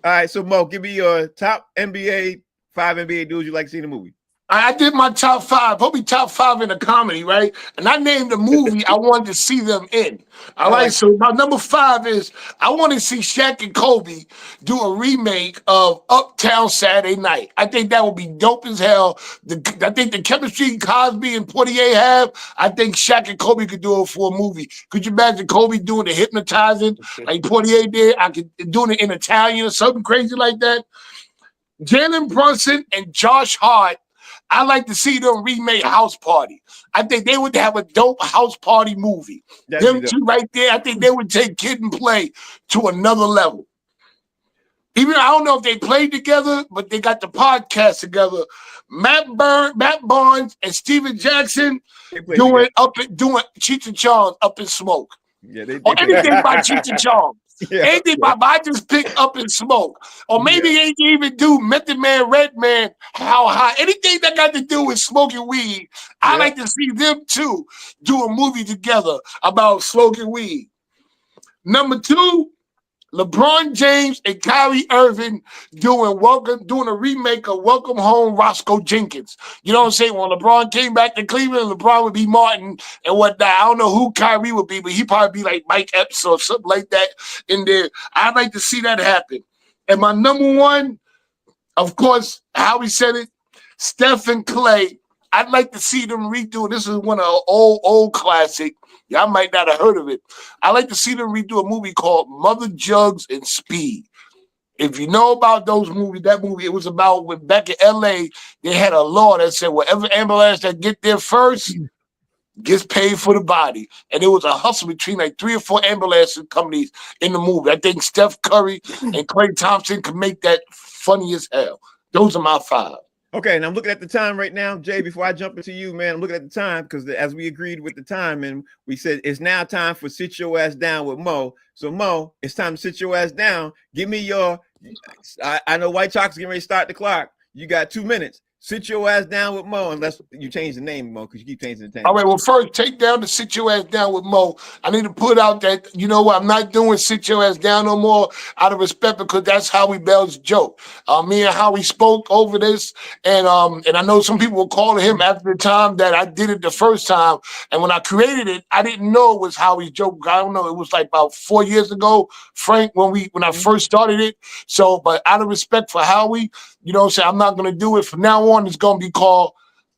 All right, so Mo, give me your top 5 NBA dudes you like to see in the movie. I did my top 5, probably top 5 in a comedy, right? And I named the movie I wanted to see them in. All right, like so my number 5 is I want to see Shaq and Kobe do a remake of Uptown Saturday Night. I think that would be dope as hell. I think the chemistry Cosby and Portier have, I think Shaq and Kobe could do it for a movie. Could you imagine Kobe doing the hypnotizing like Portier did? I could doing it in Italian or something crazy like that. Jalen Brunson and Josh Hart, I like to see them remake House Party. I think they would have a dope House Party movie. Them two right there, I think they would take Kid and Play to another level. Even I don't know if they played together, but they got the podcast together. Matt Barnes, and Steven Jackson doing Cheech and Chong, Up in Smoke. Yeah, they or anything by Cheech and Chong. Anything by I just pick Up in Smoke. Or maybe they can even do Method Man, Red Man, How High. Anything that got to do with smoking weed. I like to see them two do a movie together about smoking weed. Number 2, LeBron James and Kyrie Irving doing a remake of Welcome Home, Roscoe Jenkins. You know what I'm saying? When LeBron came back to Cleveland, LeBron would be Martin and whatnot. I don't know who Kyrie would be, but he'd probably be like Mike Epps or something like that in there. I'd like to see that happen. And my number 1, of course, Howie said it, Steph and Clay. I'd like to see them redo. This is one of the old classic. Y'all might not have heard of it. I like to see them redo a movie called Mother Jugs and Speed. If you know about those movies, that movie, it was about when back in LA, they had a law that said whatever ambulance that get there first gets paid for the body. And it was a hustle between like 3 or 4 ambulance companies in the movie. I think Steph Curry and Clay Thompson could make that funny as hell. Those are my 5. Okay, and I'm looking at the time right now, Jay. Before I jump into you, man, I'm looking at the time because as we agreed with the time, and we said it's now time for Sit Your Ass Down with Mo. So Mo, it's time to sit your ass down. Give me your. I know White Chalk's getting ready to start the clock. You got 2 minutes. Sit your ass down with Mo, unless you change the name, Mo, because you keep changing the name. All right, well, first, take down the Sit Your Ass Down with Mo. I need to put out that, you know what, I'm not doing Sit Your Ass Down no more out of respect because that's Howie Bell's joke. Me and Howie spoke over this, and I know some people were calling him after the time that I did it the first time, and when I created it, I didn't know it was Howie's joke. I don't know, it was like about 4 years ago, Frank, when I first started it. So, but out of respect for Howie, you know what I'm saying, I'm not going to do it. From now on, it's going to be called,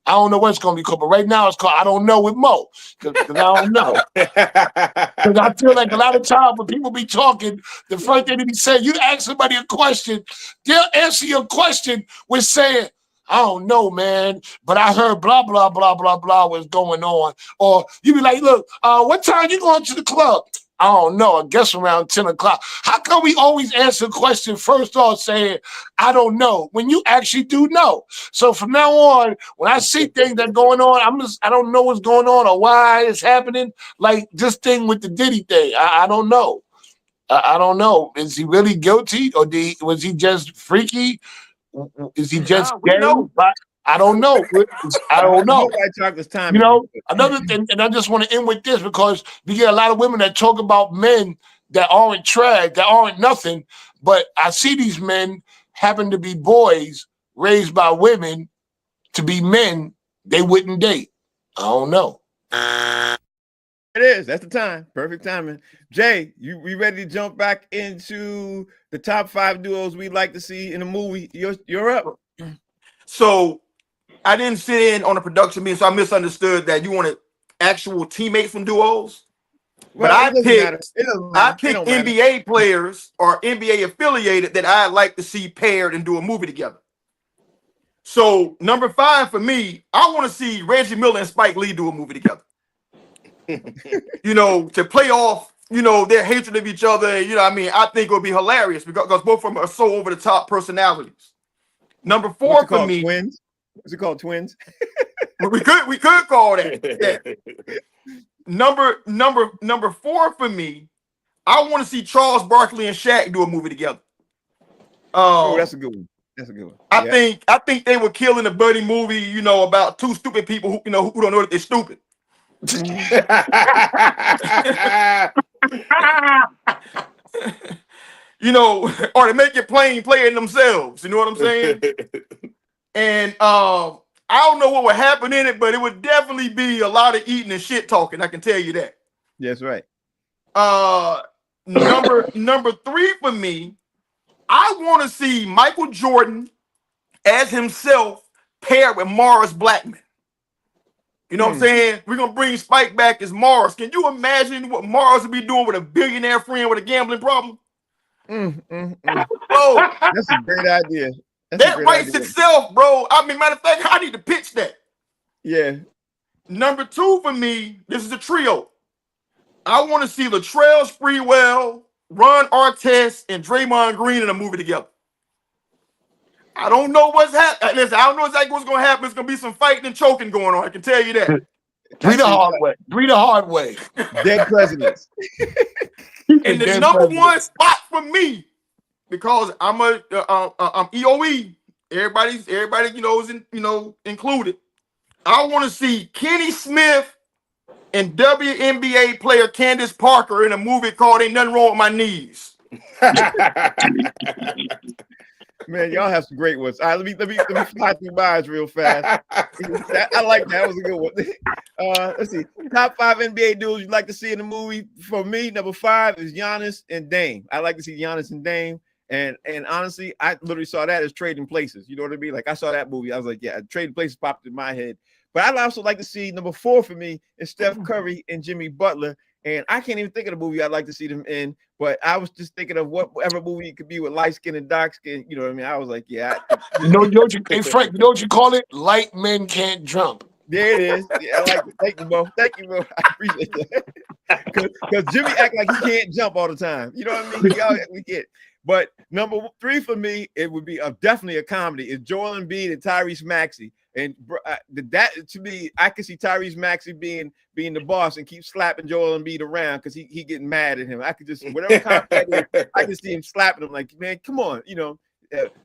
I don't know what it's going to be called, but right now it's called I Don't Know with Mo. Because I don't know. Because I feel like a lot of times when people be talking, the first thing they be saying, you ask somebody a question, they'll answer your question with saying, I don't know, man, but I heard blah, blah, blah, blah, blah was going on. Or you be like, look, what time you going to the club? I don't know. I guess around 10 o'clock. How come we always answer the question first off saying, I don't know, when you actually do know? So from now on, when I see things that are going on, I don't know what's going on or why it's happening. Like this thing with the Diddy thing. I don't know. I don't know. Is he really guilty or was he just freaky? Is he just gay? I don't know. I don't know. You know, another thing, and I just want to end with this because we get a lot of women that talk about men that aren't trash, that aren't nothing. But I see these men happen to be boys raised by women to be men they wouldn't date. I don't know. It is. That's the time. Perfect timing. Jay, we ready to jump back into the top 5 duos we'd like to see in a movie? You're up. So I didn't sit in on the production meeting, so I misunderstood that you wanted actual teammates from duos. Well, but I picked NBA players or NBA affiliated that I'd like to see paired and do a movie together. So number 5 for me, I want to see Reggie Miller and Spike Lee do a movie together. You know, to play off, you know, their hatred of each other. You know, I mean, I think it would be hilarious because both of them are so over the top personalities. Number 4 for me. Twins? What's it called? Twins? we could call that. Yeah. Number 4 for me, I want to see Charles Barkley and Shaq do a movie together. Oh, that's a good one. That's a good one. I think they would kill in a buddy movie, you know, about 2 stupid people who don't know that they're stupid. You know, or to make it plain playing themselves. You know what I'm saying? And I don't know what would happen in it, but it would definitely be a lot of eating and shit talking. I can tell you that. That's right. Number 3 for me, I want to see Michael Jordan as himself paired with Morris Blackman. You know what I'm saying? We're gonna bring Spike back as Morris. Can you imagine what Morris would be doing with a billionaire friend with a gambling problem? Bro, That's a great idea. that writes itself, bro. I mean, matter of fact, I need to pitch that. Yeah. Number 2 for me, this is a trio. I want to see Latrell Sprewell, Ron Artest, and Draymond Green in a movie together. I don't know what's happening. Listen, I don't know exactly what's going to happen. It's going to be some fighting and choking going on. I can tell you that. Breathe the hard way. Breathe the hard way. Dead presidents. And the number 1 spot for me, because I'm EOE. Everybody, is included. I want to see Kenny Smith and WNBA player Candace Parker in a movie called "Ain't Nothing Wrong with My Knees." Man, y'all have some great ones. All right, let me fly through mine real fast. I like that. That was a good one. Let's see. Top 5 NBA dudes you'd like to see in the movie. For me, number 5 is Giannis and Dame. I like to see Giannis and Dame. And honestly, I literally saw that as Trading Places. You know what I mean? Like, I saw that movie. I was like, yeah, Trading Places popped in my head. But I'd also like to see number 4 for me is Steph Curry and Jimmy Butler. And I can't even think of the movie I'd like to see them in, but I was just thinking of whatever movie it could be with light skin and dark skin. You know what I mean? I was like, yeah. Hey Frank, you know what you call it? Light men can't jump. There it is. Yeah, I like it. Thank you, Mo. Thank you, Mo. I appreciate that. Because Jimmy act like he can't jump all the time. You know what I mean? We get it. But number 3 for me, it would be definitely a comedy. It's Joel Embiid and Tyrese Maxey. And that to me, I can see Tyrese Maxey being the boss and keep slapping Joel Embiid around because he getting mad at him. I could just whatever comedy that is, I can see him slapping him like, man, come on,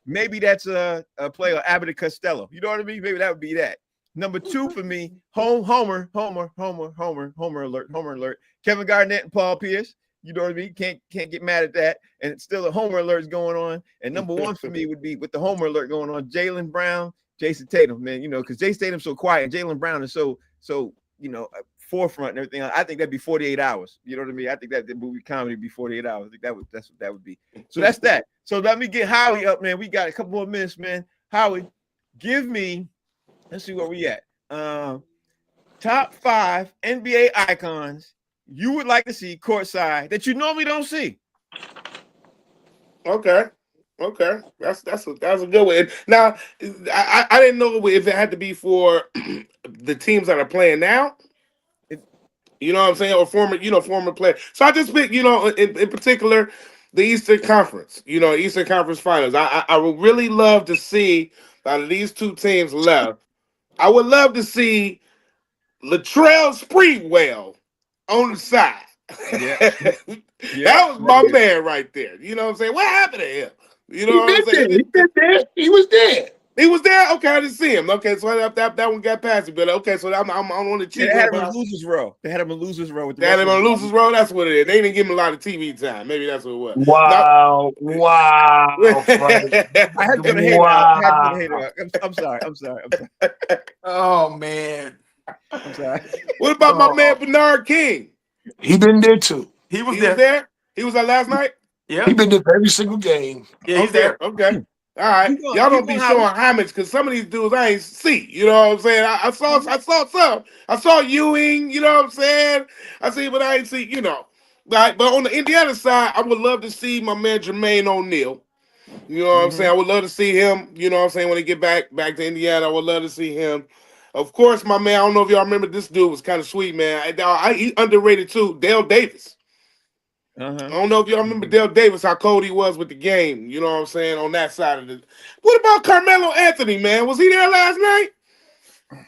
maybe that's a player Abbott and Costello. You know what I mean? Maybe that would be that. Number 2 for me, Homer alert. Kevin Garnett and Paul Pierce. You know what I mean? Can't get mad at that. And it's still a Homer alert going on. And number 1 for me would be with the Homer alert going on, Jaylen Brown, Jason Tatum, man. Because Jason Tatum's so quiet and Jaylen Brown is so forefront and everything. I think that'd be 48 hours. You know what I mean? I think that the movie comedy would be 48 hours. I think that's what that would be. So that's that. So let me get Howie up, man. We got a couple more minutes, man. Howie, give me, let's see where we at. Top 5 NBA icons you would like to see courtside that you normally don't see. Okay, that's a good one. Now, I didn't know if it had to be for the teams that are playing now. You know what I'm saying, or former player. So I just picked, in particular, the Eastern Conference. Eastern Conference Finals. I would really love to see out of these 2 teams left. I would love to see Latrell Sprewell on the side. Yeah. That was my man right there. You know what I'm saying? What happened to him? You know what I'm saying? He been there. He was there. He was there? Okay, I didn't see him. Okay, so that one got past me. But okay, so I'm on the cheap. They had him in losers row. They had him in losers row. They had him on losers row. That's what it is. They didn't give him a lot of TV time. Maybe that's what it was. Wow. I had to hate out. I'm sorry. Oh man. I'm sorry. What about my man Bernard King? He been there too. He was there. He was there last night? Yeah. He been there for every single game. Yeah, he's there. Okay. All right. Y'all don't be showing homage because some of these dudes I ain't see. You know what I'm saying? I saw some. I saw Ewing, you know what I'm saying? I see, but I ain't see, But on the Indiana side, I would love to see my man Jermaine O'Neal. You know what I'm saying? I would love to see him, you know what I'm saying, when he get back to Indiana. I would love to see him. Of course, my man, I don't know if y'all remember, this dude was kind of sweet, man. He underrated too, Dale Davis. I don't know if y'all remember Dale Davis, how cold he was with the game. You know what I'm saying, on that side of it. What about Carmelo Anthony, man? Was he there last night?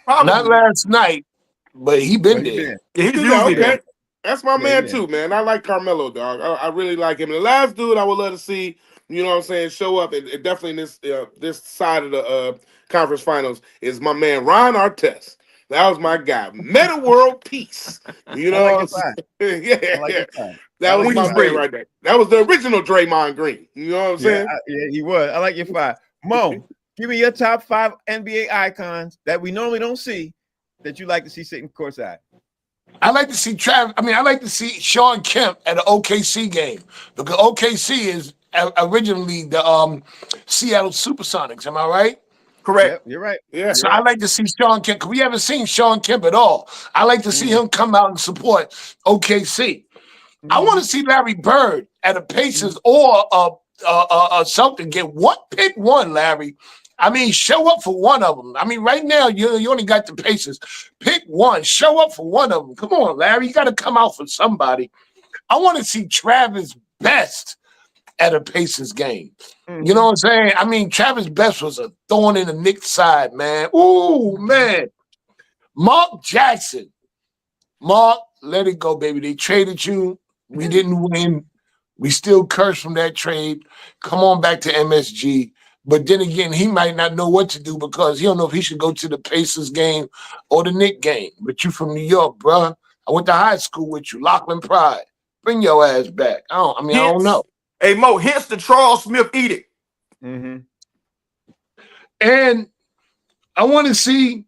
Probably. Not last night, but he been there. Yeah, he's usually there. That's my man too, man. I like Carmelo, dog. I really like him. And the last dude I would love to see, you know what I'm saying, show up, and definitely in this side of the conference finals is my man Ron Artest. That was my guy. Meta World Peace. You know what I'm saying? Yeah. That was my man right there. That was the original Draymond Green. You know what I'm saying? Yeah, he was. I like your 5. Mo, Give me your top 5 NBA icons that we normally don't see that you like to see sitting courtside. I like to see I like to see Sean Kemp at an OKC game because OKC is originally the Seattle Supersonics. Am I right? Correct. Yep, you're right. Yeah. So I like to see Sean Kemp because we haven't seen Sean Kemp at all. I like to see him come out and support OKC. I want to see Larry Bird at a Pacers or a something. Pick one, Larry. I mean, show up for one of them. I mean, right now you only got the Pacers. Pick one. Show up for one of them. Come on, Larry. You got to come out for somebody. I want to see Travis Best at a Pacers game. You know what I'm saying? I mean, Travis Best was a thorn in the Knicks side, man. Ooh, man. Mark Jackson. Mark, let it go, baby. They traded you. We didn't win. We still curse from that trade. Come on back to MSG. But then again, he might not know what to do because he don't know if he should go to the Pacers game or the Knicks game. But you from New York, bruh. I went to high school with you, Lockland Pride. Bring your ass back. I don't know. Hey, Mo, hence the Charles Smith edict. And I want to see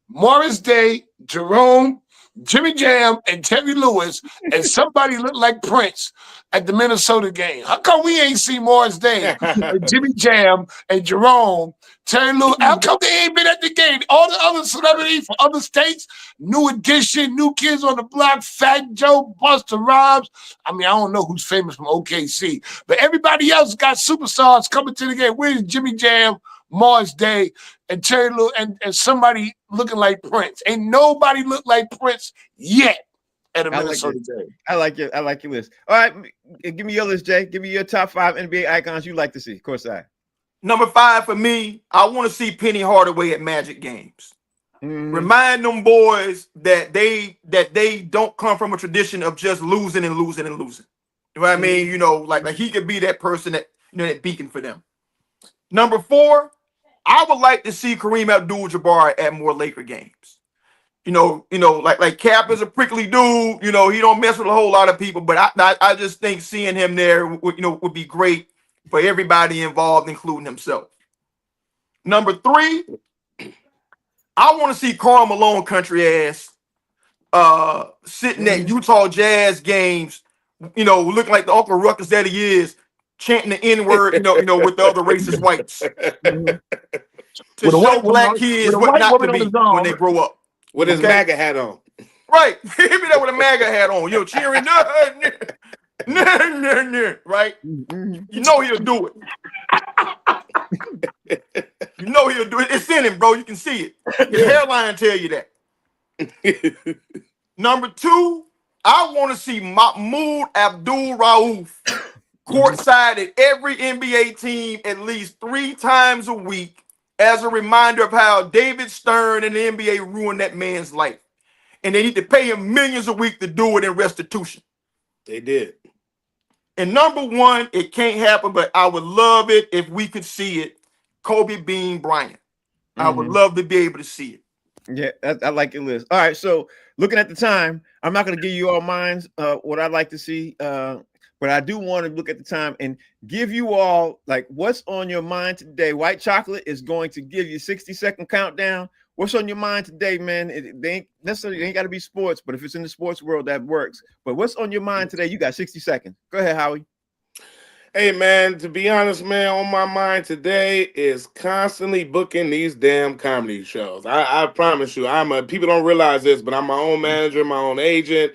Morris Day, Jerome, Jimmy Jam, and Terry Lewis, and somebody look like Prince at the Minnesota game. How come we ain't see Morris Day, and Jimmy Jam, and Jerome, Terry Lewis? How come they ain't been at the game? All the other celebrities from other states, New Edition, New Kids on the Block, Fat Joe, Busta Rhymes. I mean, I don't know who's famous from OKC, but everybody else got superstars coming to the game. Where's Jimmy Jam, Morris Day, and Terry Lewis, and somebody looking like Prince? Ain't nobody look like Prince yet at a Minnesota game. I like it. I like your list. All right, give me your list, Jay. Give me your top 5 NBA icons you like to see. Courtside. Number 5 for me, I want to see Penny Hardaway at Magic games. Remind them boys that they don't come from a tradition of just losing and losing and losing. You know what I mean? You know, like he could be that person that that beacon for them. Number 4, I would like to see Kareem Abdul-Jabbar at more Laker games. Like Cap is a prickly dude. You know, he don't mess with a whole lot of people, but I just think seeing him there, would be great for everybody involved, including himself. Number 3, I want to see Karl Malone country ass sitting at Utah Jazz games, looking like the Uncle Ruckus that he is, chanting the N-word, with the other racist whites. To show black kids what not to be when they grow up. With his MAGA hat on. Right. He be there with a MAGA hat on. Cheering. Right? You know he'll do it. You know he'll do it. It's in him, bro. You can see it. His hairline tell you that. Number 2, I want to see Mahmoud Abdul-Rauf courtside at every NBA team at least 3 times a week as a reminder of how David Stern and the NBA ruined that man's life. And they need to pay him millions a week to do it in restitution. They did. And number 1, it can't happen, but I would love it if we could see it. Kobe Bean Bryant. I would love to be able to see it. Yeah, I like your list. All right, so looking at the time, I'm not going to give you all mine, what I'd like to see, but I do want to look at the time and give you all like what's on your mind today. White Chocolate is going to give you 60-second countdown. What's on your mind today, man? They ain't got to be sports, but if it's in the sports world, that works. But what's on your mind today? You got 60 seconds. Go ahead, Howie. Hey, man, to be honest, man, on my mind today is constantly booking these damn comedy shows. I promise you, people don't realize this, but I'm my own manager, my own agent.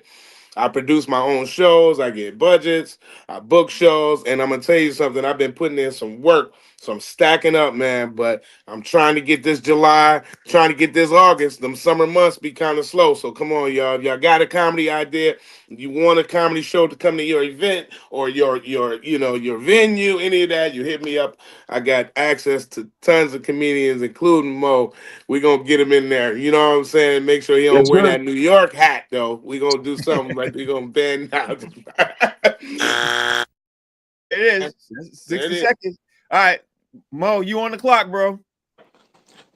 I produce my own shows. I get budgets. I book shows. And I'm going to tell you something. I've been putting in some work. So I'm stacking up, man. But I'm trying to get this July, trying to get this August. Them summer months be kind of slow. So come on, y'all. If y'all got a comedy idea, you want a comedy show to come to your event or your venue, any of that, you hit me up. I got access to tons of comedians, including Mo. We're going to get him in there. You know what I'm saying? Make sure he don't wear that New York hat, though. We're going to do something like we're going to bend out. It is. 60 seconds. All right. Mo, you on the clock, bro.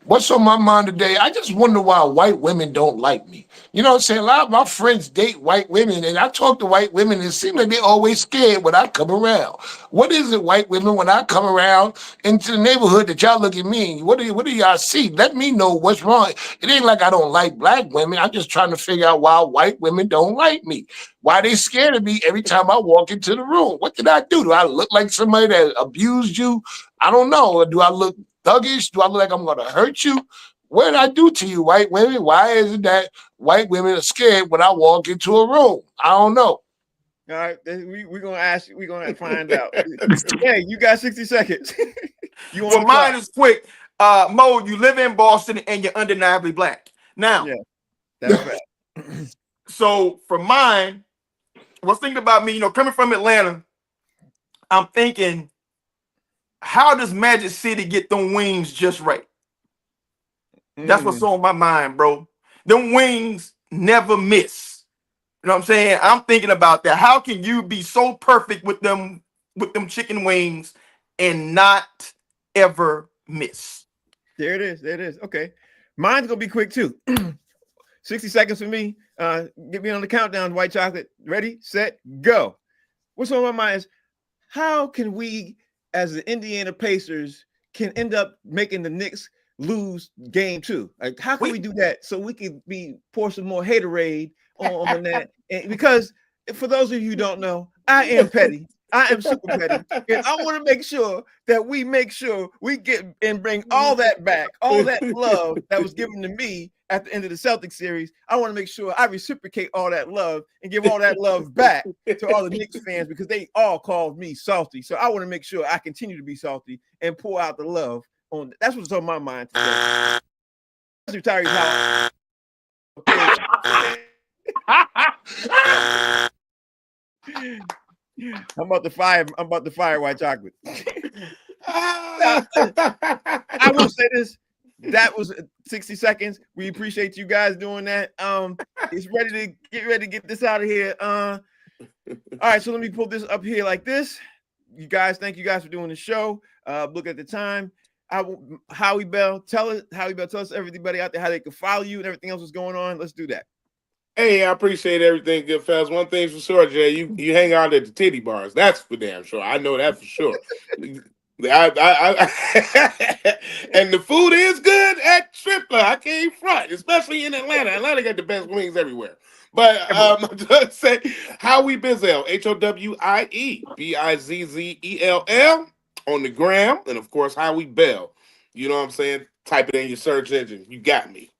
What's on my mind today? I just wonder why white women don't like me. You know what I'm saying? A lot of my friends date white women, and I talk to white women, and it seems like they're always scared when I come around. What is it, white women, when I come around into the neighborhood that y'all look at me? What do y'all see? Let me know what's wrong. It ain't like I don't like black women. I'm just trying to figure out why white women don't like me. Why they scared of me every time I walk into the room? What did I do? Do I look like somebody that abused you? I don't know. Or do I look thuggish? Do I look like I'm going to hurt you? What did I do to you, white women? Why is it that white women are scared when I walk into a room? I don't know. All right, we're gonna ask you. We're gonna find out. Hey, you got 60 seconds. You Well, want mine is quick. Mo, you live in Boston and you're undeniably black. Now, Yeah, that's right. so for mine, I was thinking about me, coming from Atlanta, I'm thinking, how does Magic City get them wings just right? That's what's on my mind, bro. Them wings never miss. You know what I'm saying? I'm thinking about that. How can you be so perfect with them chicken wings and not ever miss? There it is. There it is. Okay, mine's gonna be quick too. 60 seconds for me. Get me on the countdown. White chocolate. Ready, set, go. What's on my mind is how can we, as the Indiana Pacers, can end up making the Knicks lose game 2? Like, how can we do that so we can pour some more haterade on that? And because for those of you who don't know, I am petty. I am super petty, and I want to make sure that we get and bring all that back, all that love that was given to me at the end of the Celtics series. I want to make sure I reciprocate all that love and give all that love back to all the Knicks fans because they all called me salty. So I want to make sure I continue to be salty and pour out the love on. That's what's on my mind today. Tyrese Haliburton. I'm about to fire white chocolate. I will say this. That was 60 seconds. We appreciate you guys doing that. It's ready to get this out of here. All right, so let me pull this up here like this. You guys, thank you guys for doing the show. Look at the time. Howie Bell, tell us everybody out there how they can follow you and everything else that's going on. Let's do that. Hey, I appreciate everything, good fellas. One thing's for sure, Jay, you hang out at the titty bars. That's for damn sure. I know that for sure. And the food is good at Tripler. I can't front, especially in Atlanta. Atlanta got the best wings everywhere. But just say Howie Bizzell, HOWIE on the gram, and of course Howie Bell. You know what I'm saying? Type it in your search engine. You got me.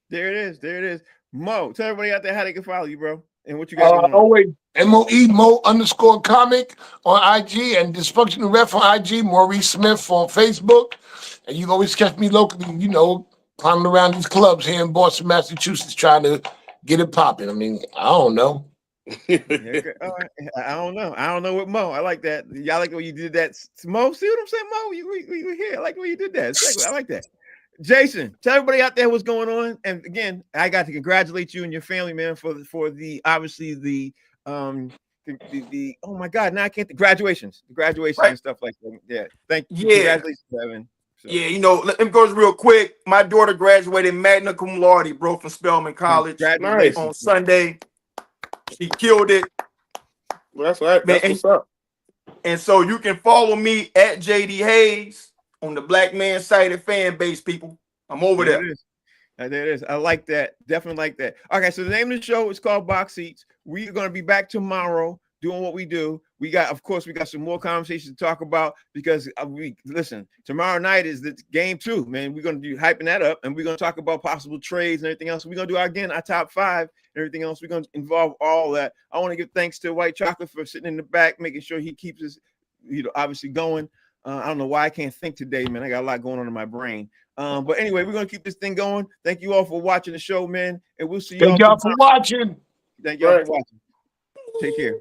There it is. There it is. Mo, tell everybody out there how they can follow you, bro, and what you got going on. Always Mo_comic on IG and Dysfunctional Ref on IG, Maurice Smith on Facebook. And you can always catch me locally, climbing around these clubs here in Boston, Massachusetts, trying to get it popping. I mean, I don't know. All right. I don't know what Mo. I like that. Y'all like the way you did that. Mo, see what I'm saying, Mo? We were here. I like the way you did that. I like that. Jason, tell everybody out there what's going on. And again, I got to congratulate you and your family, man, for the obviously the oh my God, now I can't the graduations right. And stuff like that. Yeah, thank you. Yeah. Congratulations, Evan. So. Yeah, let me go real quick. My daughter graduated magna cum laude, bro, from Spelman College on Sunday. She killed it. Well, that's right. That's what's up. And so you can follow me at JD Hayes on the Black Man Sighted fan base, people. I'm over there. There it is. I like that. Definitely like that. Okay, so the name of the show is called Box Seats. We're going to be back tomorrow doing what we do. We got some more conversations to talk about because tomorrow night is the game 2, man. We're going to be hyping that up and we're going to talk about possible trades and everything else. We're going to do our top 5 and everything else. We're going to involve all that. I want to give thanks to White Chocolate for sitting in the back, making sure he keeps us, obviously going. I don't know why I can't think today, man. I got a lot going on in my brain. But anyway, we're going to keep this thing going. Thank you all for watching the show, man. And we'll see you all. Thank y'all for watching. Thank y'all for watching. Take care.